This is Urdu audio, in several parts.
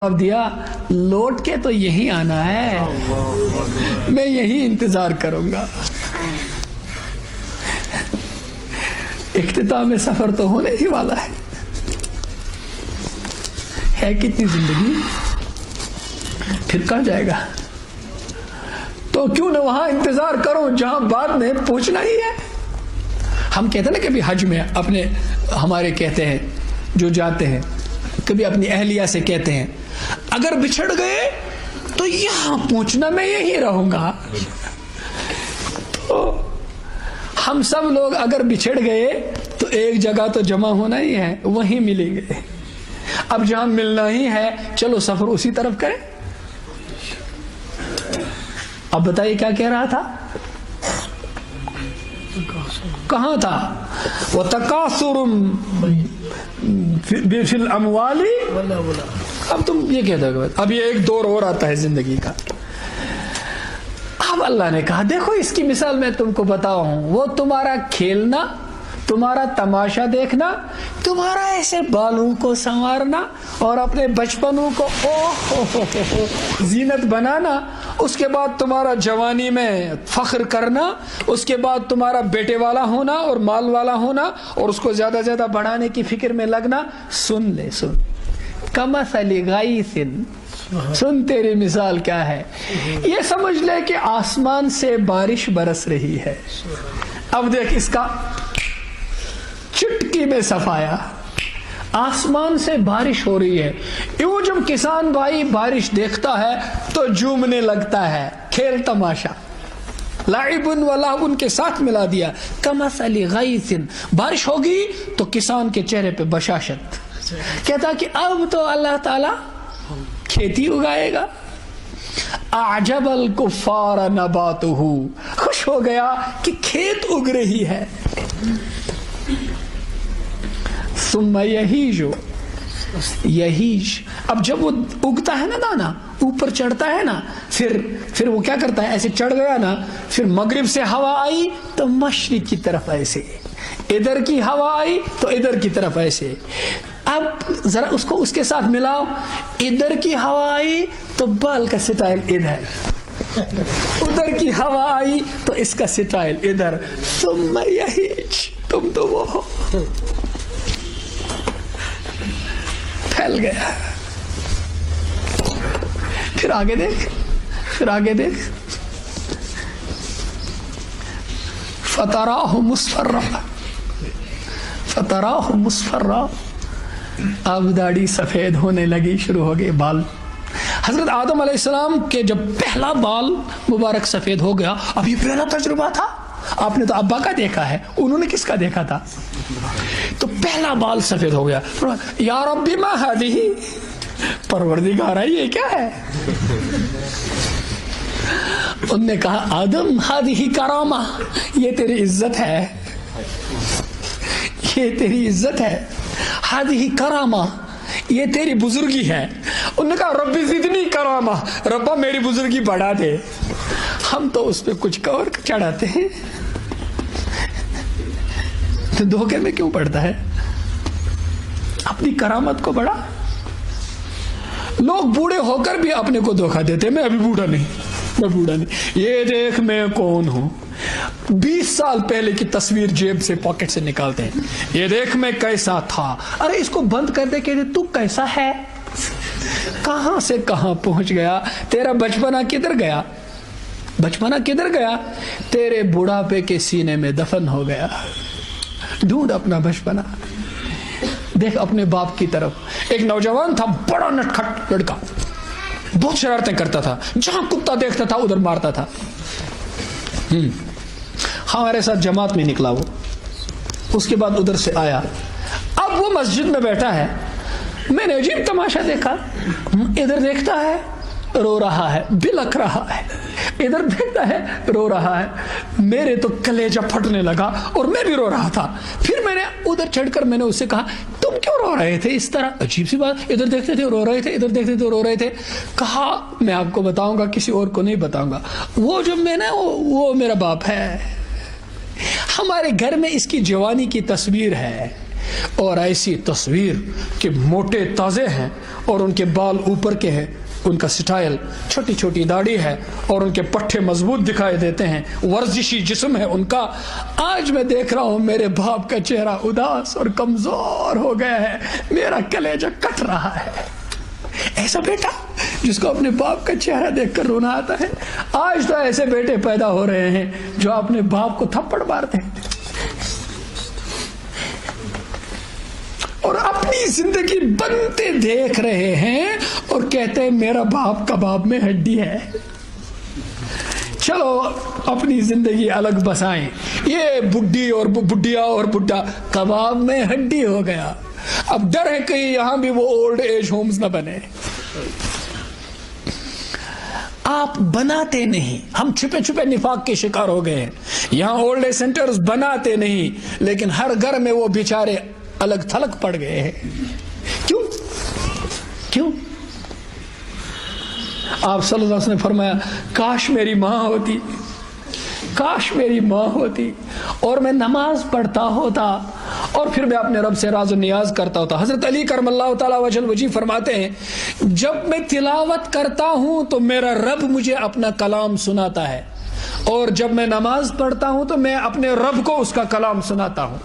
اب دیا لوٹ کے تو یہی آنا ہے، میں یہی انتظار کروں گا۔ اختتام سفر تو ہونے ہی والا ہے کتنی زندگی، پھر کہاں جائے گا؟ تو کیوں نہ وہاں انتظار کروں جہاں بعد میں پوچھنا ہی ہے۔ ہم کہتے ہیں نا کبھی حج میں اپنے ہمارے کہتے ہیں جو جاتے ہیں، کبھی اپنی اہلیہ سے کہتے ہیں اگر بچھڑ گئے تو یہاں پہنچنا میں یہی رہوں گا۔ تو ہم سب لوگ اگر بچھڑ گئے تو ایک جگہ تو جمع ہونا ہی ہے، وہیں ملیں گے۔ اب جہاں ملنا ہی ہے چلو سفر اسی طرف کریں۔ اب بتائیے کیا کہہ رہا تھا، کہاں تھا؟ وَتَكَاثُرٌ فِي الْأَمْوَالِ۔ اب تم یہ کہتے ہو، اب یہ ایک دور اور آتا ہے زندگی کا۔ اب اللہ نے کہا دیکھو اس کی مثال میں تم کو بتاؤں، وہ تمہارا کھیلنا، تمہارا تماشا دیکھنا، تمہارا ایسے بالوں کو سنوارنا اور اپنے بچپنوں کو زینت بنانا، اس کے بعد تمہارا جوانی میں فخر کرنا، اس کے بعد تمہارا بیٹے والا ہونا اور مال والا ہونا اور اس کو زیادہ زیادہ بڑھانے کی فکر میں لگنا۔ سن لے، سن کمثل غیث، سن تیری مثال کیا ہے۔ یہ سمجھ لے کہ آسمان سے بارش برس رہی ہے۔ اب دیکھ اس کا چٹکی میں صفایا، آسمان سے بارش ہو رہی ہے۔ یوں جب کسان بھائی بارش دیکھتا ہے تو جھومنے لگتا ہے، کھیل تماشا، لعب و لہو کے ساتھ ملا دیا۔ کمثل غیث، بارش ہوگی تو کسان کے چہرے پہ بشاشت، کہتا کہ اب تو اللہ تعالی کھیتی اگائے گا۔ اعجب الکفار نباتہ، خوش ہو گیا کہ کھیت اگ رہی ہے۔ ثم یہیج، اب جب وہ اگتا ہے نا دانا، اوپر چڑھتا ہے نا، پھر وہ کیا کرتا ہے، ایسے چڑھ گیا نا، پھر مغرب سے ہوا آئی تو مشرق کی طرف ایسے، ادھر کی ہوا آئی تو ادھر کی طرف ایسے۔ اب ذرا اس کو اس کے ساتھ ملاؤ، ادھر کی ہوا آئی تو بال کا سٹائل ادھر، ادھر کی ہوا آئی تو اس کا سٹائل ادھر۔ ثم یہیج، تم تو وہ ہو، پھیل گیا۔ پھر آگے دیکھ، پھر آگے دیکھ، فتراہ مصفرا، فتراہ مصفرا، اب داڑھی سفید ہونے لگی، شروع ہو گئے بال۔ حضرت آدم علیہ السلام کے جب پہلا بال مبارک سفید ہو گیا، اب یہ پہلا تجربہ تھا، آپ نے تو ابا کا دیکھا ہے، انہوں نے کس کا دیکھا تھا؟ تو پہلا بال سفید ہو گیا۔ یا ربی ما ہذہ، پروردگارا یہ کیا ہے؟ انہوں نے کہا آدم ہذہ کرامہ، یہ تیری عزت ہے، یہ تیری عزت ہے، ہذہ کرامہ، یہ تیری بزرگی ہے۔ انہوں نے کہا ربی زدنی کرامہ، ربا میری بزرگی بڑھا دے۔ ہم تو اس پہ کچھ اور چڑھاتے ہیں، تو دھوکے میں کیوں پڑتا ہے؟ اپنی کرامت کو بڑھا۔ لوگ بوڑھے ہو کر بھی اپنے کو دھوکہ دیتے، میں ابھی بوڑھا نہیں، میں بوڑھا نہیں، یہ دیکھ میں کون ہوں۔ 20 سال پہلے کی تصویر جیب سے پاکٹ سے نکالتے ہیں، یہ دیکھ میں کیسا تھا۔ ارے اس کو بند کر دے، کہتے تو کیسا ہے، کہاں سے کہاں پہنچ گیا، تیرا بچپنا کدھر گیا، بچپنا کدھر گیا، تیرے بڑھاپے کے سینے میں دفن ہو گیا۔ ڈھونڈ اپنا بچپنا، دیکھ اپنے باپ کی طرف۔ ایک نوجوان تھا، بڑا نٹکھٹ لڑکا، بہت شرارتیں کرتا تھا، جہاں کتا دیکھتا تھا ادھر مارتا تھا۔ ہمارے ساتھ جماعت میں نکلا وہ، اس کے بعد ادھر سے آیا، اب وہ مسجد میں بیٹھا ہے۔ میں نے عجیب تماشا دیکھا، ادھر دیکھتا ہے رو رہا ہے، بلک رہا ہے، ادھر دیکھتا ہے رو رہا ہے۔ میرے تو کلیجہ پھٹنے لگا اور میں بھی رو رہا تھا۔ پھر میں نے ادھر چڑھ کر میں نے اس سے کہا تم کیوں رو رہے تھے اس طرح، عجیب سی بات، ادھر دیکھتے تھے رو رہے تھے، ادھر دیکھتے تھے رو رہے تھے۔ کہا میں آپ کو بتاؤں گا، کسی اور کو نہیں بتاؤں گا، وہ جو میں نے وہ میرا باپ ہے، ہمارے گھر میں اس کی جوانی کی تصویر ہے، اور ایسی تصویر کہ موٹے تازے ہیں اور ان کے بال اوپر کے ہیں، ان کا سٹائل، چھوٹی چھوٹی داڑھی ہے اور ان کے پٹھے مضبوط دکھائی دیتے ہیں، ورزشی جسم ہے ان کا۔ آج میں دیکھ رہا ہوں میرے باپ کا چہرہ اداس اور کمزور ہو گیا ہے، میرا کلیجہ کٹ رہا ہے۔ ایسا بیٹا جس کو اپنے باپ کا چہرہ دیکھ کر رونا آتا ہے۔ آج تو ایسے بیٹے پیدا ہو رہے ہیں جو اپنے باپ کو تھپڑ مارتے ہیں اور اپنی زندگی بنتے دیکھ رہے ہیں اور کہتے ہیں میرا باپ کباب میں ہڈی ہے۔ چلو اپنی زندگی الگ بسائیں، یہ بڈھی اور بڈھیا اور بڈھا کباب میں ہڈی ہو گیا۔ اب ڈر ہے کہیں یہاں بھی وہ اولڈ ایج ہومز نہ بنے۔ آپ بناتے نہیں، ہم چھپے چھپے نفاق کے شکار ہو گئے ہیں۔ یہاں اولڈ ایج سینٹرز بناتے نہیں، لیکن ہر گھر میں وہ بیچارے الگ تھلگ پڑ گئے ہیں۔ کیوں؟ آپ صلی اللہ علیہ وسلم نے فرمایا کاش میری ماں ہوتی، کاش میری ماں ہوتی اور میں نماز پڑھتا ہوتا اور پھر میں اپنے رب سے راز و نیاز کرتا ہوتا۔ حضرت علی کرم اللہ تعالی وجہ الوجہ فرماتے ہیں جب میں تلاوت کرتا ہوں تو میرا رب مجھے اپنا کلام سناتا ہے، اور جب میں نماز پڑھتا ہوں تو میں اپنے رب کو اس کا کلام سناتا ہوں۔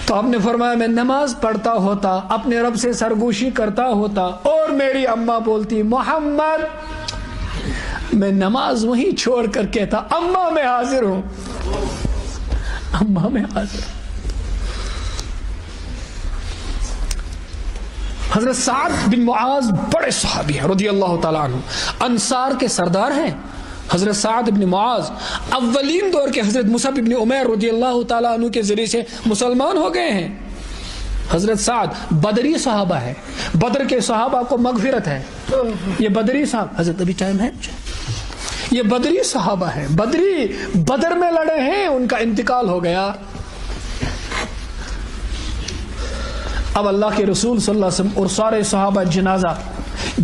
تو آپ نے فرمایا میں نماز پڑھتا ہوتا، اپنے رب سے سرگوشی کرتا ہوتا، اور میری اماں بولتی محمد، میں نماز وہیں چھوڑ کر کہتا اماں میں حاضر ہوں، اماں میں حاضر ہوں۔ حضرت سعد بن معاذ بڑے صحابی ہیں رضی اللہ تعالیٰ عنہ، انصار کے سردار ہیں۔ حضرت سعد بن معاذ اولین دور کے حضرت مصعب بن عمیر رضی اللہ تعالیٰ عنہ کے ذریعے سے مسلمان ہو گئے ہیں۔ حضرت سعد بدری صحابہ ہے، بدر کے صحابہ کو مغفرت ہے۔ یہ بدری صحابہ، حضرت ابھی ٹائم ہے، یہ بدری صحابہ ہیں، بدری بدر میں لڑے ہیں، ان کا انتقال ہو گیا۔ اب اللہ کے رسول صلی اللہ علیہ وسلم اور سارے صحابہ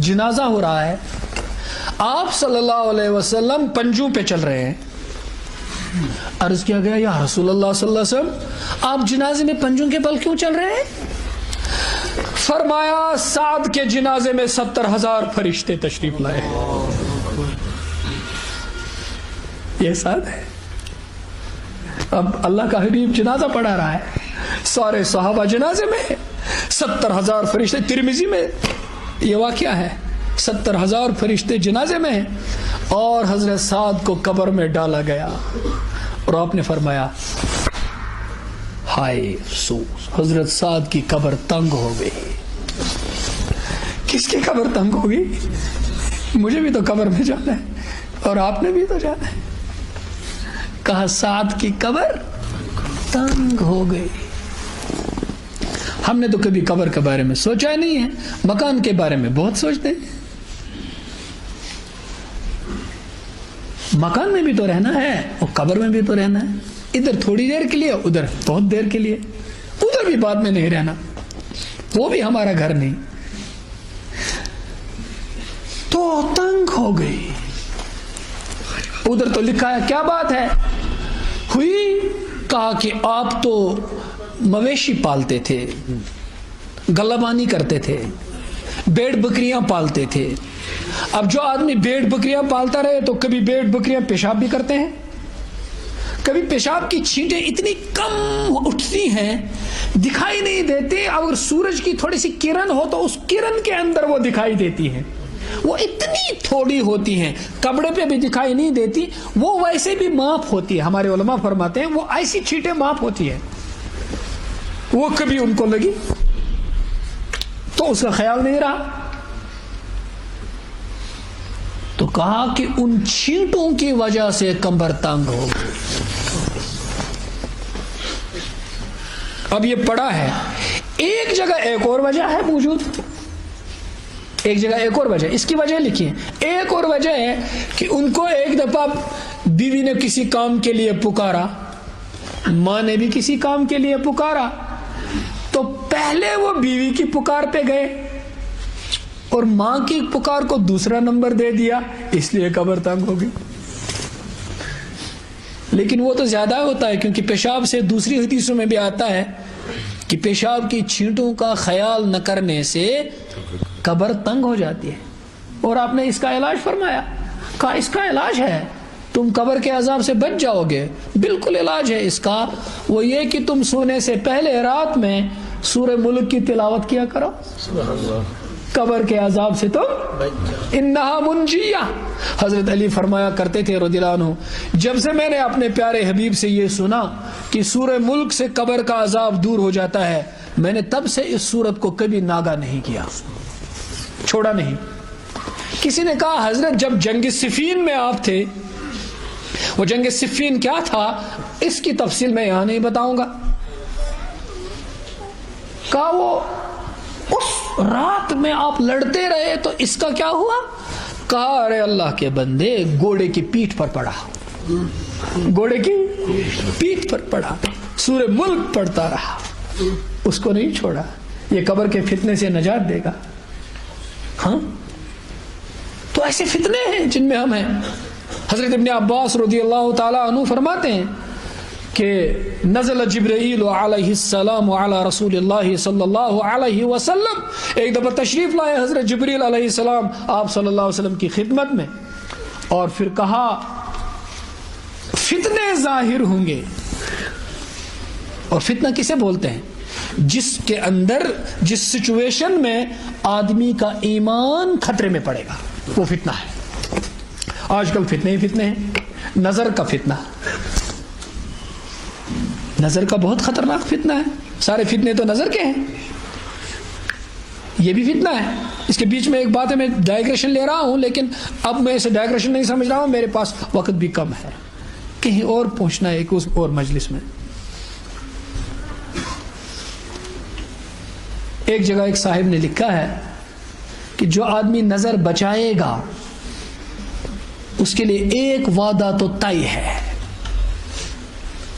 جنازہ ہو رہا ہے، آپ صلی اللہ علیہ وسلم پنجوں پہ چل رہے ہیں۔ عرض کیا گیا یا رسول اللہ صلی اللہ علیہ وسلم آپ جنازے میں پنجوں کے بل کیوں چل رہے ہیں؟ فرمایا سعد کے جنازے میں 70,000 فرشتے تشریف لائے۔ یہ سعد ہے، اب اللہ کا حبیب جنازہ پڑھا رہا ہے، سارے صحابہ جنازے میں، 70,000 فرشتے۔ ترمذی میں یہ واقعہ ہے، 70,000 فرشتے جنازے میں ہیں اور حضرت سعد کو قبر میں ڈالا گیا، اور آپ نے فرمایا ہائے افسوس، حضرت سعد کی قبر تنگ ہو گئی۔ کس کی قبر تنگ ہو گئی؟ مجھے بھی تو قبر میں جانا ہے اور آپ نے بھی تو جانا ہے۔ کہا سعد کی قبر تنگ ہو گئی۔ ہم نے تو کبھی قبر کے بارے میں سوچا ہی نہیں ہے، مکان کے بارے میں بہت سوچتے ہیں۔ مکان میں بھی تو رہنا ہے اور قبر میں بھی تو رہنا ہے، ادھر تھوڑی دیر کے لیے، ادھر بہت دیر کے لیے، ادھر بھی بعد میں نہیں رہنا، وہ بھی ہمارا گھر نہیں۔ تو تنگ ہو گئی، ادھر تو لکھا ہے کیا بات ہے ہوئی؟ کہا کہ آپ تو مویشی پالتے تھے، گلابانی کرتے تھے، بیڑ بکریاں پالتے تھے۔ اب جو آدمی بیڑ بکریاں پالتا رہے تو کبھی بیڑ بکریاں پیشاب بھی کرتے ہیں، کبھی پیشاب کی چھینٹیں اتنی کم اٹھتی ہیں دکھائی نہیں دیتے، اگر سورج کی تھوڑی سی کرن ہو تو اس کرن کے اندر وہ دکھائی دیتی ہیں، وہ اتنی تھوڑی ہوتی ہیں، کپڑے پہ بھی دکھائی نہیں دیتی، وہ ویسے بھی معاف ہوتی ہے۔ ہمارے علماء فرماتے ہیں وہ ایسی چھینٹیں معاف ہوتی ہیں، وہ کبھی ان کو لگی تو اس کا خیال نہیں رہا، تو کہا کہ ان چھینٹوں کی وجہ سے کمر تنگ ہو گئی۔ اب یہ پڑا ہے، ایک جگہ ایک اور وجہ ہے موجود، ایک جگہ ایک اور وجہ، اس کی وجہ لکھی ہے۔ ایک اور وجہ ہے کہ ان کو ایک دفعہ بیوی نے کسی کام کے لیے پکارا، ماں نے بھی کسی کام کے لیے پکارا، تو پہلے وہ بیوی کی پکار پہ گئے اور ماں کی پکار کو دوسرا نمبر دے دیا، اس لیے قبر تنگ ہو گئی۔ لیکن وہ تو زیادہ ہوتا ہے، کیونکہ پیشاب سے دوسری حدیثوں میں بھی آتا ہے کہ پیشاب کی چھینٹوں کا خیال نہ کرنے سے قبر تنگ ہو جاتی ہے، اور آپ نے اس کا علاج فرمایا، کہا اس کا علاج ہے، تم قبر کے عذاب سے بچ جاؤ گے۔ بالکل علاج ہے اس کا، وہ یہ کہ تم سونے سے پہلے رات میں سورہ ملک کی تلاوت کیا کرو، قبر کے عذاب سے تم انہا منجیہ۔ حضرت علی فرمایا کرتے تھے رضی اللہ عنہ، جب سے میں نے اپنے پیارے حبیب سے یہ سنا کہ سورہ ملک سے قبر کا عذاب دور ہو جاتا ہے، میں نے تب سے اس سورت کو کبھی ناگا نہیں کیا، چھوڑا نہیں۔ کسی نے کہا حضرت جب جنگ صفین میں آپ تھے، وہ جنگ صفین کیا تھا اس کی تفصیل میں یہاں نہیں بتاؤں گا، کہا وہ اس رات میں آپ لڑتے رہے تو اس کا کیا ہوا؟ کہا ارے اللہ کے بندے، گھوڑے کی پیٹھ پر پڑا، گھوڑے کی پیٹھ پر پڑا، سورہ ملک پڑھتا رہا، اس کو نہیں چھوڑا۔ یہ قبر کے فتنے سے نجات دے گا۔ ہاں تو ایسے فتنے ہیں جن میں ہم ہیں۔ حضرت ابن عباس رضی اللہ تعالی عنہ فرماتے ہیں کہ نزل جبرائیل علیہ السلام علی رسول اللہ صلی اللہ علیہ وسلم، ایک دفعہ تشریف لائے حضرت جبریل علیہ السلام آپ صلی اللہ علیہ وسلم کی خدمت میں، اور پھر کہا فتنے ظاہر ہوں گے۔ اور فتنہ کسے بولتے ہیں؟ جس کے اندر، جس سچویشن میں آدمی کا ایمان خطرے میں پڑے گا، وہ فتنہ ہے۔ آج کل فتنے ہی فتنے ہیں۔ نظر کا فتنہ، نظر کا بہت خطرناک فتنہ ہے۔ سارے فتنے تو نظر کے ہیں، یہ بھی فتنہ ہے۔ اس کے بیچ میں ایک بات ہے، میں ڈائگریشن لے رہا ہوں، لیکن اب میں اسے ڈائگریشن نہیں سمجھ رہا ہوں، میرے پاس وقت بھی کم ہے، کہیں اور پہنچنا ہے، ایک اس اور مجلس میں۔ ایک جگہ ایک صاحب نے لکھا ہے کہ جو آدمی نظر بچائے گا اس کے لیے ایک وعدہ تو طے ہے،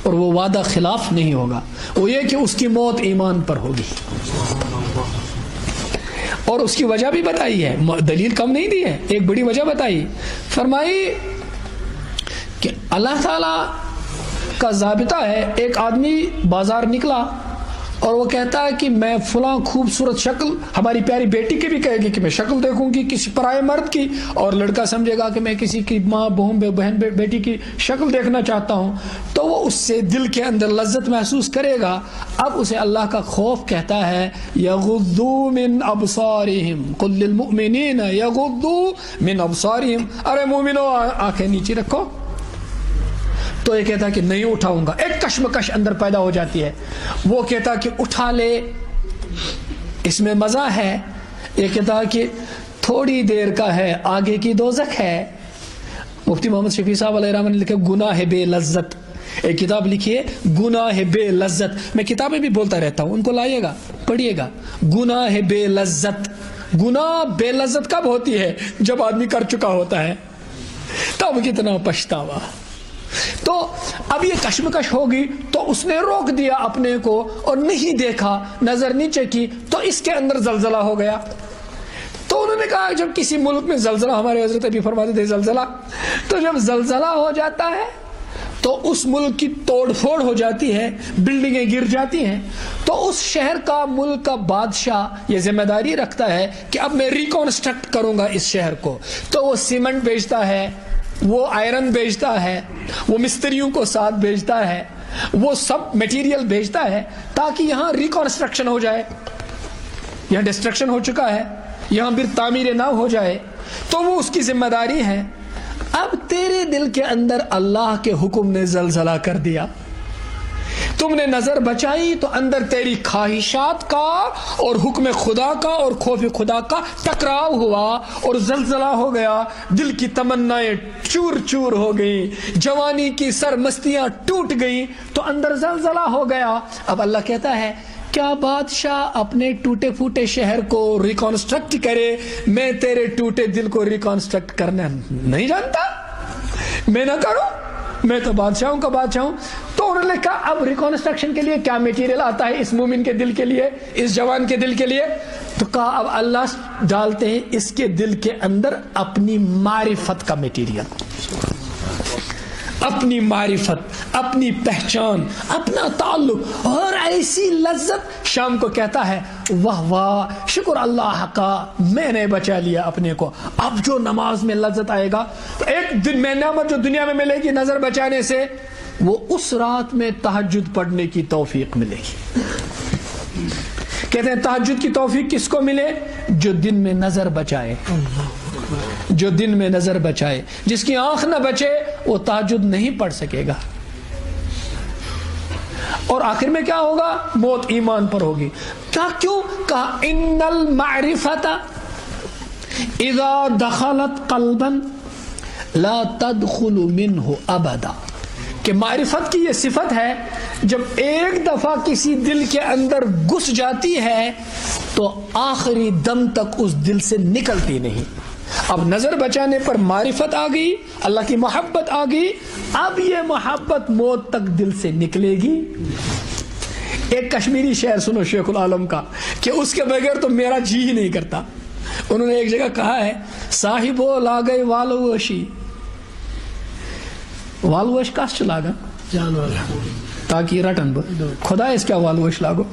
اور وہ وعدہ خلاف نہیں ہوگا، وہ یہ کہ اس کی موت ایمان پر ہوگی۔ اور اس کی وجہ بھی بتائی ہے، دلیل کم نہیں دی ہے، ایک بڑی وجہ بتائی، فرمائی کہ اللہ تعالی کا ضابطہ ہے، ایک آدمی بازار نکلا اور وہ کہتا ہے کہ میں فلاں خوبصورت شکل، ہماری پیاری بیٹی کی بھی کہے گی کہ میں شکل دیکھوں گی کسی پرائے مرد کی، اور لڑکا سمجھے گا کہ میں کسی کی ماں بہن بیٹی کی شکل دیکھنا چاہتا ہوں، تو وہ اس سے دل کے اندر لذت محسوس کرے گا۔ اب اسے اللہ کا خوف کہتا ہے یغضوا من ابصارہم قل للمؤمنین یغضوا من ابصارہم، ارے مومنو آنکھیں نیچے رکھو، تو یہ کہتا کہ نہیں اٹھاؤں گا، ایک کشمکش اندر پیدا ہو جاتی ہے۔ وہ کہتا کہ اٹھا لے، اس میں مزہ ہے، یہ کہتا کہ تھوڑی دیر کا ہے، آگے کی دوزخ ہے۔ مفتی محمد شفیع صاحب علیہ الرحمہ نے لکھا گناہ بے لذت، ایک کتاب لکھی ہے گناہ بے لذت، میں کتابیں بھی بولتا رہتا ہوں، ان کو لائیے گا پڑھیے گا۔ گناہ بے لذت، گناہ بے لذت کب ہوتی ہے؟ جب آدمی کر چکا ہوتا ہے، تب کتنا پچھتاوا۔ تو اب یہ کشمکش ہوگی تو اس نے روک دیا اپنے کو اور نہیں دیکھا، نظر نیچے کی، تو اس کے اندر زلزلہ ہو گیا۔ تو انہوں نے کہا جب کسی ملک میں زلزلہ، ہمارے حضرت ابھی فرماتے تھے زلزلہ، تو جب زلزلہ ہو جاتا ہے تو اس ملک کی توڑ پھوڑ ہو جاتی ہے، بلڈنگیں گر جاتی ہیں، تو اس شہر کا، ملک کا بادشاہ یہ ذمہ داری رکھتا ہے کہ اب میں ریکنسٹرکٹ کروں گا اس شہر کو، تو وہ سیمنٹ بیچتا ہے، وہ آئرن بیچتا ہے، وہ مستریوں کو ساتھ بیچتا ہے، وہ سب میٹیریل بیچتا ہے تاکہ یہاں ریکنسٹرکشن ہو جائے، یہاں ڈسٹرکشن ہو چکا ہے، یہاں پھر تعمیر نہ ہو جائے، تو وہ اس کی ذمہ داری ہے۔ اب تیرے دل کے اندر اللہ کے حکم نے زلزلہ کر دیا، تم نے نظر بچائی تو اندر تیری خواہشات کا اور حکم خدا کا اور خوف خدا کا ٹکراؤ ہوا اور زلزلہ ہو گیا، دل کی تمنائیں چور چور ہو گئی، جوانی کی سرمستیاں ٹوٹ گئی، تو اندر زلزلہ ہو گیا۔ اب اللہ کہتا ہے کیا بادشاہ اپنے ٹوٹے پھوٹے شہر کو ریکنسٹرکٹ کرے؟ میں تیرے ٹوٹے دل کو ریکنسٹرکٹ کرنا نہیں جانتا، میں نہ کروں، میں تو بادشاہوں کا بادشاہ ہوں۔ تو انہوں نے کہا اب ریکنسٹرکشن کے لیے کیا میٹیریل آتا ہے اس مومن کے دل کے لیے، اس جوان کے دل کے لیے؟ تو کہا اب اللہ ڈالتے ہیں اس کے دل کے اندر اپنی معرفت کا میٹیریل، اپنی معرفت، اپنی پہچان، اپنا تعلق اور ایسی لذت. شام کو کہتا ہے واہ واہ شکر اللہ کا میں نے بچا لیا اپنے کو. اب جو نماز میں لذت آئے گا تو ایک دن میں نعمت جو دنیا میں ملے گی نظر بچانے سے، وہ اس رات میں تہجد پڑھنے کی توفیق ملے گی. کہتے ہیں تہجد کی توفیق کس کو ملے؟ جو دن میں نظر بچائے، جو دن میں نظر بچائے. جس کی آنکھ نہ بچے وہ تہجد نہیں پڑھ سکے گا. اور آخر میں کیا ہوگا؟ موت ایمان پر ہوگی. کیوں کہا ان المعرفت اذا دخلت قلبا لا تدخل منه ابدا، کہ معرفت کی یہ صفت ہے جب ایک دفعہ کسی دل کے اندر گھس جاتی ہے تو آخری دم تک اس دل سے نکلتی نہیں. اب نظر بچانے پر معرفت آ گئی، اللہ کی محبت آ گئی، اب یہ محبت موت تک دل سے نکلے گی. ایک کشمیری شعر سنو شیخ العالم کا کہ اس کے بغیر تو میرا جی ہی نہیں کرتا. انہوں نے ایک جگہ کہا ہے صاحبو لاگئی والوشی، والوش کس چھ لاگان جانور تاکہ رٹن بہ خدا اس کیا والوش لاگو.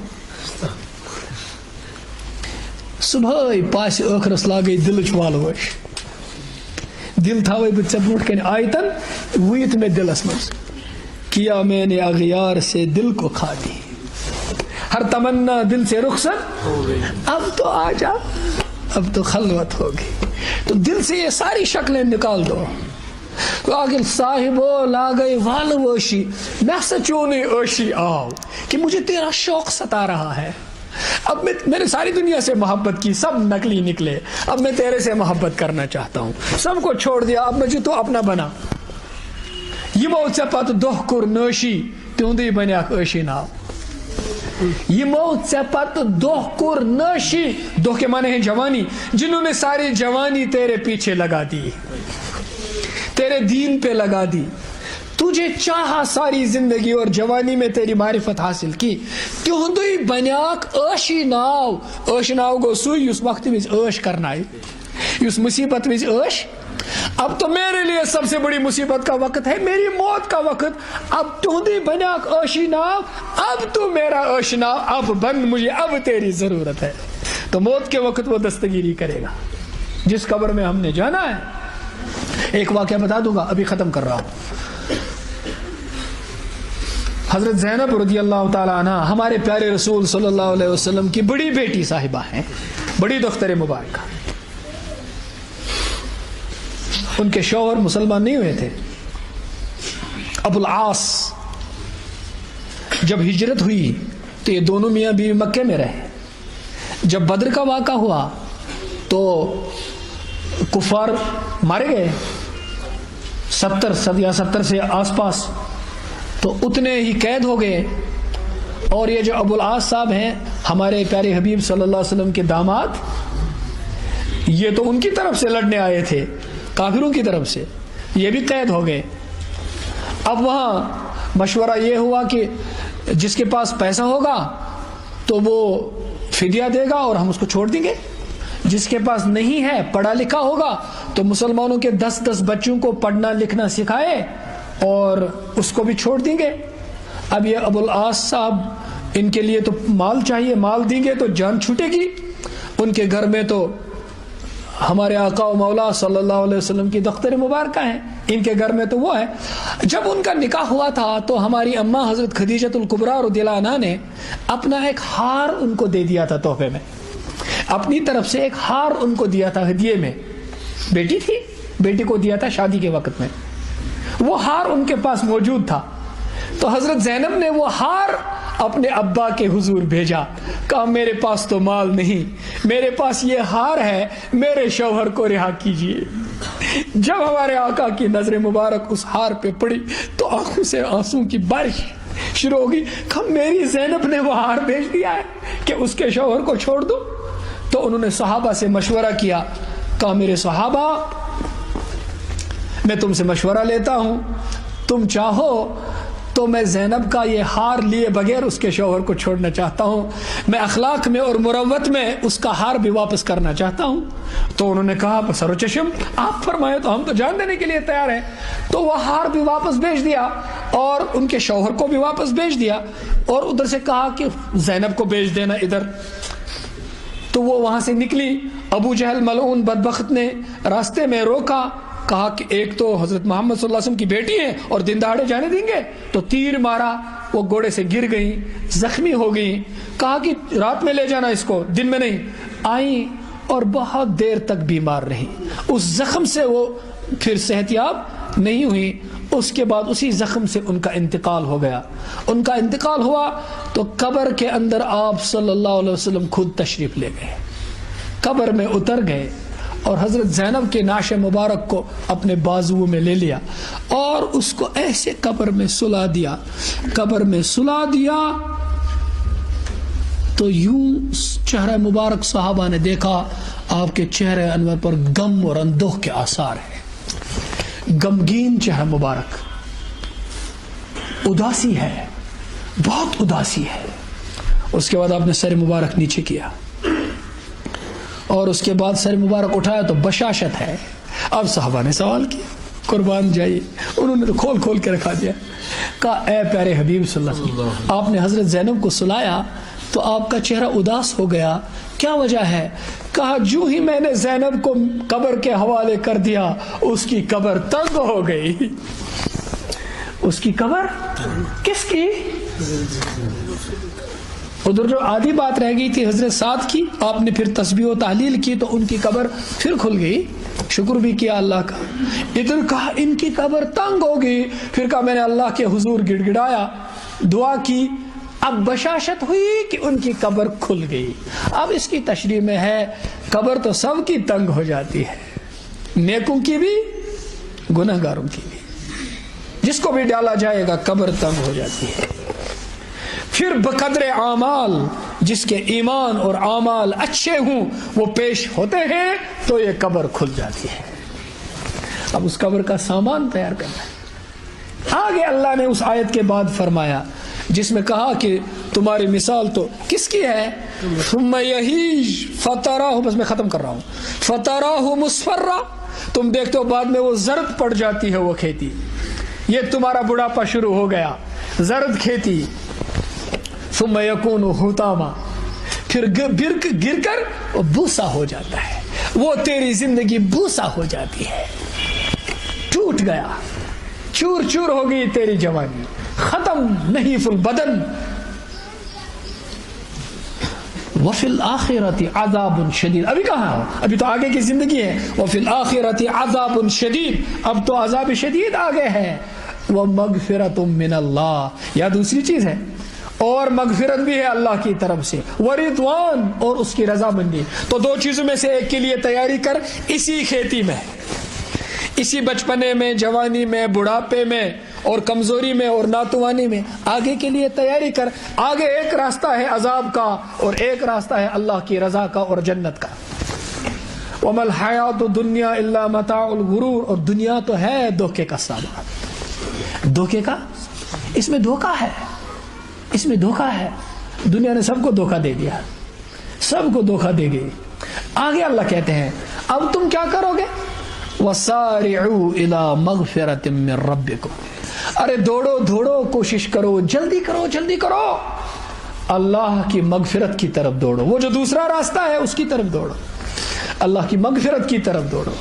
صبح پاس ٲخرس لاگے دلچ والوش، دل تھاوے بہ ژے برونٹ کن آیتن ویت میں دلس مز، کیا میں نے اغیار سے دل کو کھا دی، ہر تمنا دل سے رخصت اب تو آ جا، اب تو خلوت ہوگی. تو دل سے یہ ساری شکلیں نکال دو. آگے صاحبو لاگئی والوشی، میں سچونی اوشی آؤ کہ مجھے تیرا شوق ستا رہا ہے. اب میں نے ساری دنیا سے محبت کی، سب نکلی نکلے، اب میں تیرے سے محبت کرنا چاہتا ہوں، سب کو چھوڑ دیا، اب مجھے تو اپنا بنا. یمو ژےٚ پتہٕ دۄہ کوٚر نٲشی تِہُنٛدُے بنیاکھ ٲشی ناو. یمو ژےٚ پتہٕ دۄہ کوٚر نٲشی، دۄہ کے معنی ہے جوانی، جنہوں نے ساری جوانی تیرے پیچھے لگا دی، تیرے دین پہ لگا دی، تجھے چاہا ساری زندگی اور جوانی میں تیری معرفت حاصل کی. تہندی بنیاک عٲشی ناو. عٲش ناو گو سُے یُس وقت وز عٲش کرنائے، یُس مصیبت وز عٲش. اب تو میرے لیے سب سے بڑی مصیبت کا وقت ہے، میری موت کا وقت. اب تہندی بنیاک عٲشی ناو، اب تو میرا عٲش ناو، اب بن مجھے، اب تیری ضرورت ہے. تو موت کے وقت وہ دستگیری کرے گا. جس قبر میں ہم نے جانا ہے، ایک واقعہ بتا دوں گا، ابھی ختم کر رہا ہوں. حضرت زینب رضی اللہ تعالی عنہ ہمارے پیارے رسول صلی اللہ علیہ وسلم کی بڑی بیٹی صاحبہ ہیں، بڑی دختر مبارکہ. ان کے شوہر مسلمان نہیں ہوئے تھے. ابو العاص جب ہجرت ہوئی تو یہ دونوں میاں بیوی مکے میں رہے. جب بدر کا واقعہ ہوا تو کفار مارے گئے 70 سے آس پاس، تو اتنے ہی قید ہو گئے. اور یہ جو ابو العاص صاحب ہیں ہمارے پیارے حبیب صلی اللہ علیہ وسلم کے داماد، یہ تو ان کی طرف سے لڑنے آئے تھے، کافروں کی طرف سے، یہ بھی قید ہو گئے. اب وہاں مشورہ یہ ہوا کہ جس کے پاس پیسہ ہوگا تو وہ فدیہ دے گا اور ہم اس کو چھوڑ دیں گے، جس کے پاس نہیں ہے پڑھا لکھا ہوگا تو مسلمانوں کے 10 بچوں کو پڑھنا لکھنا سکھائے اور اس کو بھی چھوڑ دیں گے. اب یہ ابو العاص صاحب، ان کے لیے تو مال چاہیے، مال دیں گے تو جان چھوٹے گی. ان کے گھر میں تو ہمارے آقا و مولا صلی اللہ علیہ وسلم کی دختر مبارکہ ہیں، ان کے گھر میں تو وہ ہے. جب ان کا نکاح ہوا تھا تو ہماری اماں حضرت خدیجۃ الکبریٰ رضی اللہ عنہا نے اپنا ایک ہار ان کو دے دیا تھا تحفے میں، اپنی طرف سے ایک ہار ان کو دیا تھا ہدیے میں. بیٹی تھی، بیٹی کو دیا تھا شادی کے وقت میں. وہ ہار ان کے پاس موجود تھا تو حضرت زینب نے وہ ہار اپنے ابا کے حضور بھیجا. کہا میرے پاس تو مال نہیں، میرے پاس یہ ہار ہے، میرے شوہر کو رہا کیجیے. جب ہمارے آقا کی نظر مبارک اس ہار پہ پڑی تو آنکھوں سے آنسوں کی بارش شروع ہوگی. کہا میری زینب نے وہ ہار بھیج دیا ہے کہ اس کے شوہر کو چھوڑ دو. تو انہوں نے صحابہ سے مشورہ کیا. کہا میرے صحابہ، میں تم سے مشورہ لیتا ہوں، تم چاہو تو میں زینب کا یہ ہار لیے بغیر اس کے شوہر کو چھوڑنا چاہتا ہوں، میں اخلاق میں اور مروت میں اس کا ہار بھی واپس کرنا چاہتا ہوں۔ تو انہوں نے کہا سر و چشم آپ فرمائے تو ہم تو جان دینے کے لیے تیار ہیں۔ تو وہ ہار بھی واپس بھیج دیا اور ان کے شوہر کو بھی واپس بھیج دیا، اور ادھر سے کہا کہ زینب کو بھیج دینا ادھر۔ تو وہ وہاں سے نکلی، ابو جہل ملعون بدبخت نے راستے میں روکا، کہا کہ ایک تو حضرت محمد صلی اللہ علیہ وسلم کی بیٹی ہے اور دن دہاڑے جانے دیں گے؟ تو تیر مارا، وہ گھوڑے سے گر گئی، زخمی ہو گئی۔ کہا کہ رات میں لے جانا اس کو، دن میں نہیں۔ آئیں اور بہت دیر تک بیمار رہی، اس زخم سے وہ پھر صحت یاب نہیں ہوئی۔ اس کے بعد اسی زخم سے ان کا انتقال ہو گیا۔ ان کا انتقال ہوا تو قبر کے اندر آپ صلی اللہ علیہ وسلم خود تشریف لے گئے، قبر میں اتر گئے اور حضرت زینب کے نعش مبارک کو اپنے بازو میں لے لیا اور اس کو ایسے قبر میں سلا دیا۔ قبر میں سلا دیا تو یوں چہرہ مبارک صحابہ نے دیکھا، آپ کے چہرے انور پر غم اور اندوہ کے آثار ہیں، غمگین چہرہ مبارک، اداسی ہے، بہت اداسی ہے۔ اس کے بعد آپ نے سر مبارک نیچے کیا اور اس کے بعد سر مبارک اٹھایا تو بشاشت ہے۔ اب صحابہ نے سوال کیا، قربان جائیے، انہوں نے تو کھول کھول کے رکھا دیا۔ کہا اے پیارے حبیب صلی اللہ علیہ وسلم، آپ نے حضرت زینب کو سلایا تو آپ کا چہرہ اداس ہو گیا، کیا وجہ ہے؟ کہا جو ہی میں نے زینب کو قبر کے حوالے کر دیا اس کی قبر تنگ ہو گئی۔ اس کی قبر کس کی؟ ادھر جو آدھی بات رہ گئی تھی حضرت سعد کی، آپ نے پھر تسبیح و تحلیل کی تو ان کی قبر پھر کھل گئی، شکر بھی کیا اللہ کا۔ ادھر کہا ان کی قبر تنگ ہو گئی، پھر کہا میں نے اللہ کے حضور گڑ گڑایا، دعا کی، اب بشاشت ہوئی کہ ان کی قبر کھل گئی۔ اب اس کی تشریح میں ہے قبر تو سب کی تنگ ہو جاتی ہے، نیکوں کی بھی گنہگاروں کی بھی، جس کو بھی ڈالا جائے گا قبر تنگ ہو جاتی ہے۔ پھر بقدر اعمال، جس کے ایمان اور اعمال اچھے ہوں وہ پیش ہوتے ہیں تو یہ قبر کھل جاتی ہے۔ اب اس قبر کا سامان تیار کرنا ہے۔ آگے اللہ نے اس آیت کے بعد فرمایا جس میں کہا کہ تمہاری مثال تو کس کی ہے؟ ثم یہیج فتراہ، بس میں ختم کر رہا ہوں، فتراہ مصفرہ، تم دیکھتے ہو بعد میں وہ زرد پڑ جاتی ہے وہ کھیتی۔ یہ تمہارا بڑھاپا شروع ہو گیا، زرد کھیتی، ثم یکون حطاما، پھر گر کر بوسا ہو جاتا ہے، وہ تیری زندگی بوسا ہو جاتی ہے، ٹوٹ گیا، چور چور ہو گئی تیری جوانی، ختم، نحیف البدن۔ وفی الآخرۃ عذاب شدید، ابھی کہاں ہو؟ ابھی تو آگے کی زندگی ہے۔ وفی الآخرۃ عذاب شدید، اب تو عذاب شدید آگے ہے۔ ومغفرۃ من اللہ، یا دوسری چیز ہے، اور مغفرت بھی ہے اللہ کی طرف سے، ورضوان، اور اس کی رضامندی۔ تو دو چیزوں میں سے ایک کے لیے تیاری کر، اسی کھیتی میں، اسی بچپنے میں، جوانی میں، بڑھاپے میں اور کمزوری میں اور ناتوانی میں، آگے کے لیے تیاری کر۔ آگے ایک راستہ ہے عذاب کا اور ایک راستہ ہے اللہ کی رضا کا اور جنت کا۔ وَمَا الْحَيَاةُ الدُّنْيَا إِلَّا مَتَاعُ الْغُرُورِ، اور دنیا تو ہے دھوکے کا سامان، دھوکے کا، اس میں دھوکہ ہے، اس میں دھوکہ ہے۔ دنیا نے سب کو دھوکہ دے دیا، سب کو دھوکہ دے گئی۔ آگے اللہ کہتے ہیں اب تم کیا کرو گے؟ وَسَارِعُوا إِلَى مَغْفِرَةٍ مِّن رَبِّكُمْ، ارے دوڑو دوڑو، کوشش کرو، جلدی کرو، جلدی کرو، اللہ کی مغفرت کی طرف دوڑو۔ وہ جو دوسرا راستہ ہے اس کی طرف دوڑو، اللہ کی مغفرت کی طرف دوڑو۔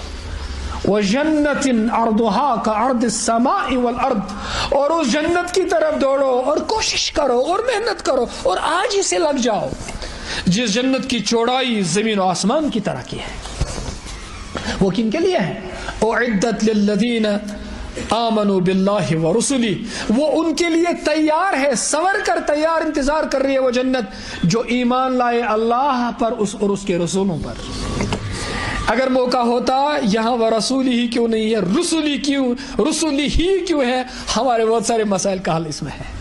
وَجَنَّةٍ عَرْضُهَا كَعَرْضِ السَّمَاءِ وَالْأَرْضِ، اور اس جنت کی طرف دوڑو اور کوشش کرو اور محنت کرو اور آج ہی سے لگ جاؤ، جس جنت کی چوڑائی زمین و آسمان کی طرح کی ہے۔ وہ کن کے لیے ہے؟ اعدت للذین آمنوا باللہ ورسلہ، وہ ان کے لیے تیار ہے، سور کر تیار انتظار کر رہی ہے وہ جنت جو ایمان لائے اللہ پر اور اس کے رسولوں پر۔ اگر موقع ہوتا یہاں وہ رسولی ہی کیوں نہیں ہے، رسولی کیوں، رسولی ہی کیوں ہے، ہمارے بہت سارے مسائل کا حل اس میں ہے۔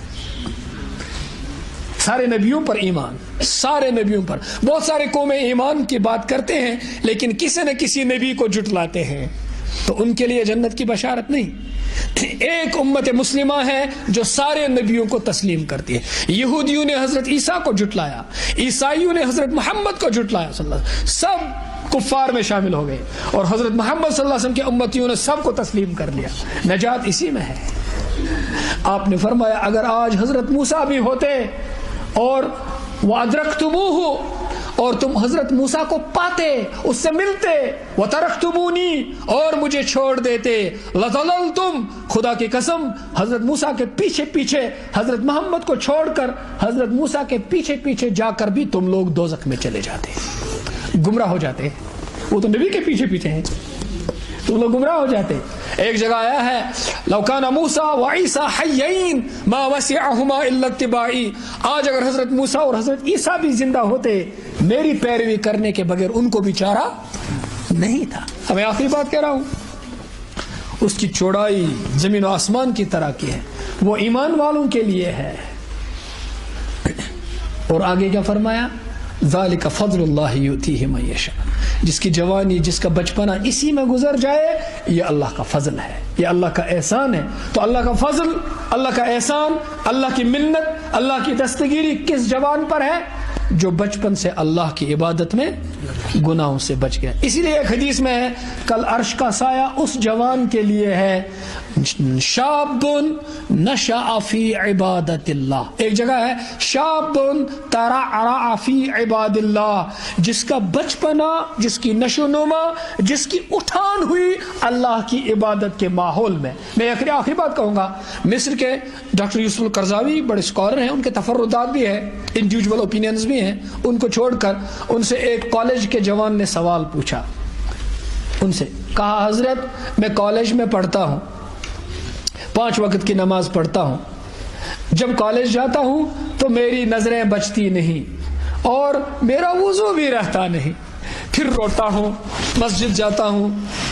سارے نبیوں پر ایمان، سارے نبیوں پر، بہت سارے قومیں ایمان کی بات کرتے ہیں لیکن کسی نہ کسی نبی کو جھٹلاتے ہیں، تو ان کے لیے جنت کی بشارت نہیں۔ ایک امت مسلمہ ہے جو سارے نبیوں کو تسلیم کرتی ہے. یہودیوں نے حضرت عیسیٰ کو جھٹلایا, عیسائیوں نے حضرت محمد کو جھٹلایا صلی اللہ علیہ وسلم, سب کفار میں شامل ہو گئے, اور حضرت محمد صلی اللہ علیہ وسلم کے امتیوں نے سب کو تسلیم کر لیا. نجات اسی میں ہے. آپ نے فرمایا اگر آج حضرت موسیٰ بھی ہوتے اور وَأَدْرَكْتُمُوهُ, اور تم حضرت موسیٰ کو پاتے, اس سے ملتے, وَتَرَكْتُمُونِي, اور مجھے چھوڑ دیتے, لَظَلَلْتُمْ, خدا کی قسم حضرت موسیٰ کے پیچھے پیچھے حضرت محمد کو چھوڑ کر حضرت موسیٰ کے پیچھے پیچھے جا کر بھی تم لوگ دوزخ میں چلے جاتے, گمراہ ہو جاتے. وہ تو نبی کے پیچھے پیچھے ہیں, تم لوگ گمراہ ہو جاتے. ایک جگہ آیا ہے لو کان موسیٰ وعیسیٰ حیین ما وسعہما الا اتباعی, آج اگر حضرت موسیٰ اور حضرت عیسیٰ بھی زندہ ہوتے میری پیروی کرنے کے بغیر ان کو بھی چارہ نہیں تھا. اب میں آخری بات کہہ رہا ہوں, اس کی چوڑائی زمین و آسمان کی طرح کی ہے, وہ ایمان والوں کے لیے ہے. اور آگے کیا فرمایا, ذالک فضل اللہ یؤتیہ من یشاء, جس کی جوانی جس کا بچپنا اسی میں گزر جائے یہ اللہ کا فضل ہے, یہ اللہ کا احسان ہے. تو اللہ کا فضل, اللہ کا احسان, اللہ کی منت, اللہ کی دستگیری کس جوان پر ہے؟ جو بچپن سے اللہ کی عبادت میں گناہوں سے بچ گیا. اسی لیے ایک حدیث میں ہے کل عرش کا سایہ اس جوان کے لیے ہے شاب نشأ فی عبادت اللہ. ایک جگہ ہے شاب ترعرع فی عباد اللہ, جس کا بچپنا, جس کی نشو نما, جس کی اٹھان ہوئی اللہ کی عبادت کے ماحول میں. میں آخری بات کہوں گا, مصر کے ڈاکٹر یوسف القرضاوی بڑے اسکالر ہیں, ان کے تفردات بھی ہیں, انڈیویجول اوپینینز بھی ہیں. ان کو چھوڑ کر ان سے ایک کالج کے جوان نے سوال پوچھا, ان سے کہا حضرت میں کالج میں پڑھتا ہوں, 5 وقت کی نماز پڑھتا ہوں, جب کالج جاتا ہوں تو میری نظریں بچتی نہیں اور میرا وضو بھی رہتا نہیں, پھر روتا ہوں, مسجد جاتا ہوں,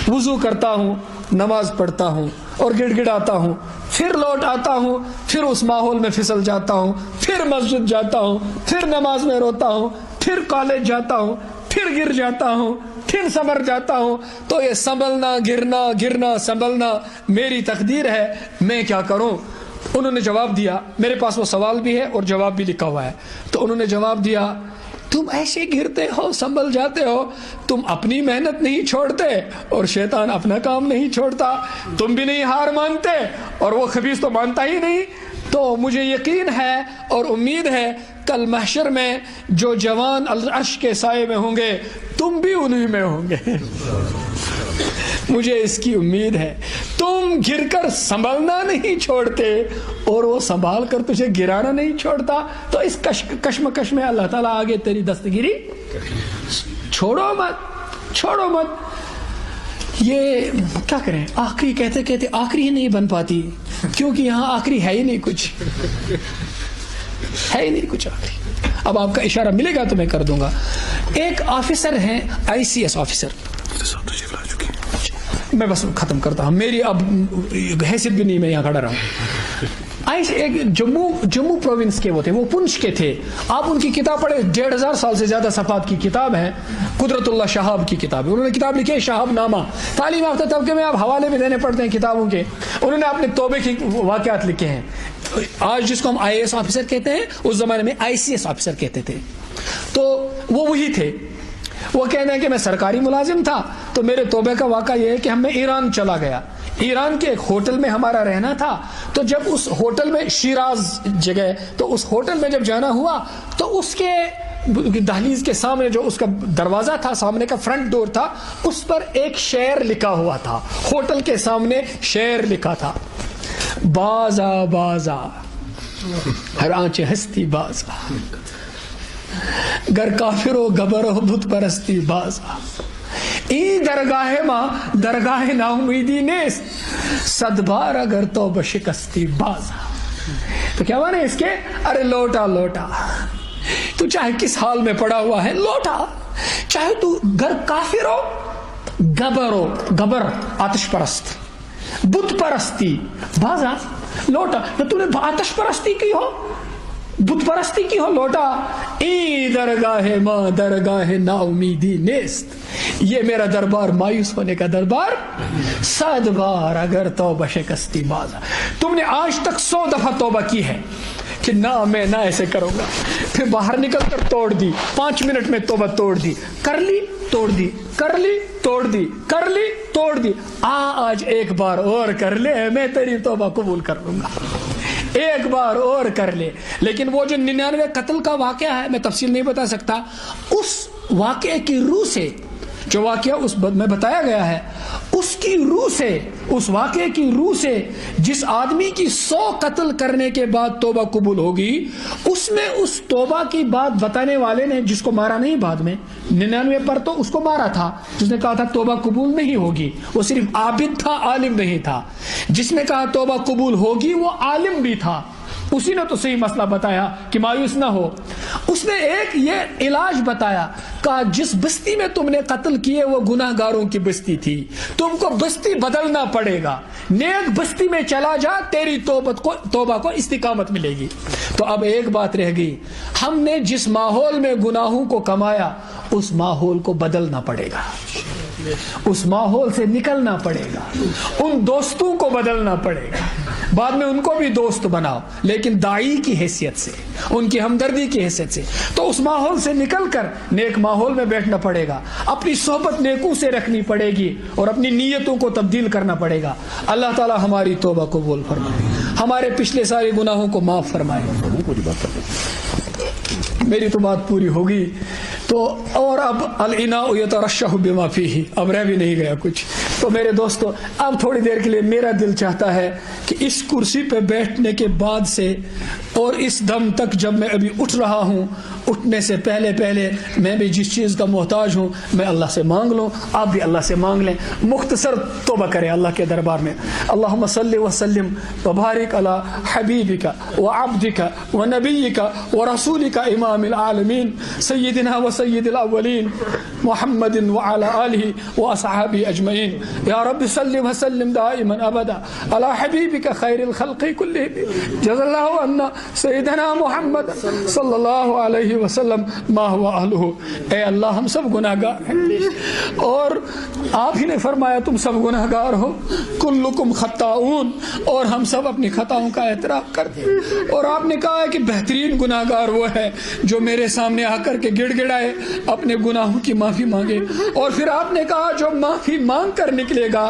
وضو کرتا ہوں, نماز پڑھتا ہوں اور گڑ گڑاتا ہوں, پھر لوٹ آتا ہوں, پھر اس ماحول میں پھسل جاتا ہوں, پھر مسجد جاتا ہوں, پھر نماز میں روتا ہوں, پھر کالج جاتا ہوں, پھر گر جاتا ہوں, پھر سنبھل جاتا ہوں. تو یہ سنبھلنا, گرنا, گرنا, سنبھلنا میری تقدیر ہے, میں کیا کروں؟ انہوں نے جواب دیا, میرے پاس وہ سوال بھی ہے اور جواب بھی لکھا ہوا ہے. تو انہوں نے جواب دیا تم ایسے گرتے ہو, سنبھل جاتے ہو, تم اپنی محنت نہیں چھوڑتے اور شیطان اپنا کام نہیں چھوڑتا, تم بھی نہیں ہار مانتے اور وہ خبیث تو مانتا ہی نہیں. تو مجھے یقین ہے اور امید ہے کل محشر میں جو جوان عرش کے سائے میں ہوں گے تم بھی انہی میں ہوں گے. مجھے اس کی امید ہے. تم گر کر سنبھلنا نہیں چھوڑتے اور وہ سنبھال کر تجھے گرانا نہیں چھوڑتا, تو اس کشمکش میں اللہ تعالیٰ آگے تیری دستگیری چھوڑو مت, چھوڑو مت. یہ کیا کریں, آخری کہتے کہتے آخری ہی نہیں بن پاتی, کیونکہ یہاں آخری ہے ہی نہیں کچھ, ہے ہی نہیں کچھ آخری. اب آپ کا اشارہ ملے گا تو میں کر دوں گا. ایک آفیسر ہیں ICS آفیسر, میں بس ختم کرتا ہوں, میری اب حیثیت بھی نہیں, میں یہاں کھڑا رہا ہوں. ایک جموں پروونس کے وہ تھے, وہ پنچ کے تھے. آپ ان کی کتاب پڑھے, 1500 سال سے زیادہ صفحات کی کتاب ہے, قدرت اللہ شہاب کی کتاب ہے. انہوں نے کتاب لکھی ہے شہاب نامہ. تعلیم یافتہ طبقے میں آپ حوالے بھی دینے پڑتے ہیں کتابوں کے. انہوں نے اپنے توبے کی واقعات لکھے ہیں. آج جس کو ہم IAS آفیسر کہتے ہیں اس زمانے میں ICS آفیسر کہتے تھے. تو وہ وہی تھے. وہ کہتے ہیں کہ میں سرکاری ملازم تھا, تو میرے توبے کا واقعہ یہ ہے کہ میں ایران چلا گیا. ایران کے ایک ہوٹل میں ہمارا رہنا تھا, تو جب اس ہوٹل میں, شیراز جگہ, تو اس ہوٹل میں جب جانا ہوا تو اس کے دہلیز کے سامنے جو اس کا دروازہ تھا, سامنے کا فرنٹ ڈور تھا, اس پر ایک شعر لکھا ہوا تھا. ہوٹل کے سامنے شعر لکھا تھا, بازا بازا ہر آنچ ہستی بازا, گر کافر و گبر و بت پرستی بازا, ای درگاہ ماں درگاہ نا امیدی نیست, صد بار اگر تو بشکستی بازا. تو کیا مانے اس کے, ارے لوٹا لوٹا, تو چاہے کس حال میں پڑا ہوا ہے لوٹا, چاہے تو گر کافر ہو, گبر ہو, گبر آتش پرست, بت پرستی بازا, لوٹا. تو تو نے آتش پرستی کی ہو, بت پرستی کی ہو, لوٹا. ای درگاہ ماں درگاہ نا امیدی نیست, یہ میرا دربار مایوس ہونے کا دربار 100 بار اگر توبہ شکستی بازا. تم نے آج تک 100 دفعہ توبہ کی ہے کہ نہ میں نہ ایسے کروں گا, پھر باہر نکل کر توڑ دی, 5 منٹ میں توبہ توڑ دی, کر لی توڑ دی, کر لی توڑ دی, کر لی توڑ دی. آج ایک بار اور کر لے, میں تیری توبہ قبول کر لوں گا. ایک بار اور کر لے. لیکن وہ جو 99 قتل کا واقعہ ہے, میں تفصیل نہیں بتا سکتا, اس واقعے کی روح سے, جو واقعہ اس میں بتایا گیا ہے, اس کی روح سے, اس واقعے کی روح سے جس آدمی کی 100 قتل کرنے کے بعد توبہ قبول ہوگی, اس میں اس توبہ کی بات بتانے والے نے, جس کو مارا نہیں بعد میں 99 پر تو اس کو مارا تھا, جس نے کہا تھا توبہ قبول نہیں ہوگی, وہ صرف عابد تھا, عالم نہیں تھا. جس نے کہا توبہ قبول ہوگی وہ عالم بھی تھا, اسی نے تو صحیح مسئلہ بتایا کہ مایوس نہ ہو. اس نے ایک یہ علاج بتایا, کہا جس بستی میں تم نے قتل کیے وہ گناہ گاروں کی بستی تھی, تم کو بستی بدلنا پڑے گا, نیک بستی میں چلا جا, تیری توبہ کو استقامت ملے گی. تو اب ایک بات رہ گئی, ہم نے جس ماحول میں گناہوں کو کمایا اس ماحول کو بدلنا پڑے گا, اس ماحول سے نکلنا پڑے گا, ان دوستوں کو بدلنا پڑے گا. بعد میں ان کو بھی دوست بناؤ, لیکن داعی کی حیثیت سے, ان کی ہمدردی کی حیثیت سے. تو اس ماحول سے نکل کر نیک ماحول میں بیٹھنا پڑے گا, اپنی صحبت نیکوں سے رکھنی پڑے گی, اور اپنی نیتوں کو تبدیل کرنا پڑے گا. اللہ تعالی ہماری توبہ قبول فرمائے, ہمارے پچھلے سارے گناہوں کو معاف فرمائے. میری تو بات پوری ہوگی. تو اور اب الاناء یترشح بما فیہ, اب رہ بھی نہیں گیا کچھ. تو میرے دوستو, اب تھوڑی دیر کے لیے میرا دل چاہتا ہے کہ اس کرسی پہ بیٹھنے کے بعد سے اور اس دم تک جب میں ابھی اٹھ رہا ہوں, اٹھنے سے پہلے میں بھی جس چیز کا محتاج ہوں میں اللہ سے مانگ لوں, آپ بھی اللہ سے مانگ لیں, مختصر توبہ کریں اللہ کے دربار میں. اللہم صلی وسلم وبارک علی حبیبک وعبدک ونبیک ورسولک امام العالمین سیدنا وسید الاولین محمد وعلى آلہ واصحابہ اجمعین. یا رب صلی وسلم دائما ابدا علی حبیبک خیر الخلق کلہم جزا اللہ عنا سیدنا محمد صلی اللہ علیہ وسلم ما هو اہلہ. اے اللہ ہم سب گناہ گار ہیں, اور آپ ہی نے فرمایا تم سب گناہ گار ہو, کلکم خطاؤون, اور ہم سب اپنی خطاؤں کا اعتراف کرتے ہیں. اور آپ نے کہا ہے کہ بہترین گناہ گار وہ ہے جو میرے سامنے آ کر کے گڑ گڑائے, اپنے گناہوں کی معافی مانگے, اور پھر آپ نے کہا جو معافی مانگ کر نکلے گا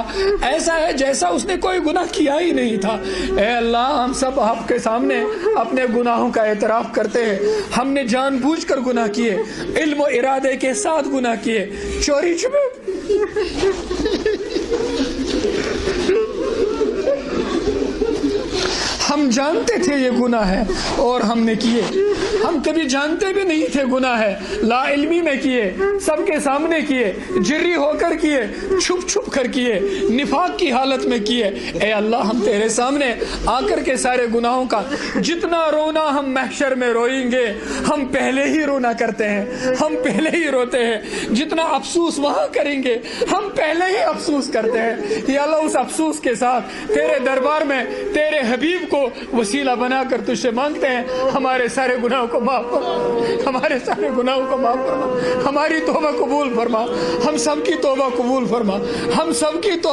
ایسا ہے جیسا اس نے کوئی گناہ کیا ہی نہیں تھا. اے اللہ ہم سب آپ کے سامنے اپنے گناہوں کا اعتراف کرتے ہیں. ہم نے جان بوجھ کر گناہ کیے, علم و ارادے کے ساتھ گناہ کیے, چوری چھپے ہم جانتے تھے یہ گناہ ہے اور ہم نے کیے, ہم کبھی جانتے بھی نہیں تھے گناہ ہے, لا علمی میں کیے, سب کے سامنے کیے, جری ہو کر کیے, چھپ چھپ کر کیے, نفاق کی حالت میں کیے. اے اللہ ہم تیرے سامنے آ کر کے سارے گناہوں کا, جتنا رونا ہم محشر میں روئیں گے ہم پہلے ہی رونا کرتے ہیں, ہم پہلے ہی روتے ہیں, جتنا افسوس وہاں کریں گے ہم پہلے ہی افسوس کرتے ہیں. یا اللہ اس افسوس کے ساتھ تیرے دربار میں تیرے حبیب کو وسیلہ بنا کر تجھ سے مانگتے ہیں, ہمارے سارے گناہوں کو معاف فرما, ہمارے سارے گناہوں کو معاف فرما, ہماری توبہ قبول فرما, ہم سب کی توبہ قبول فرما, ہم سب کی توبہ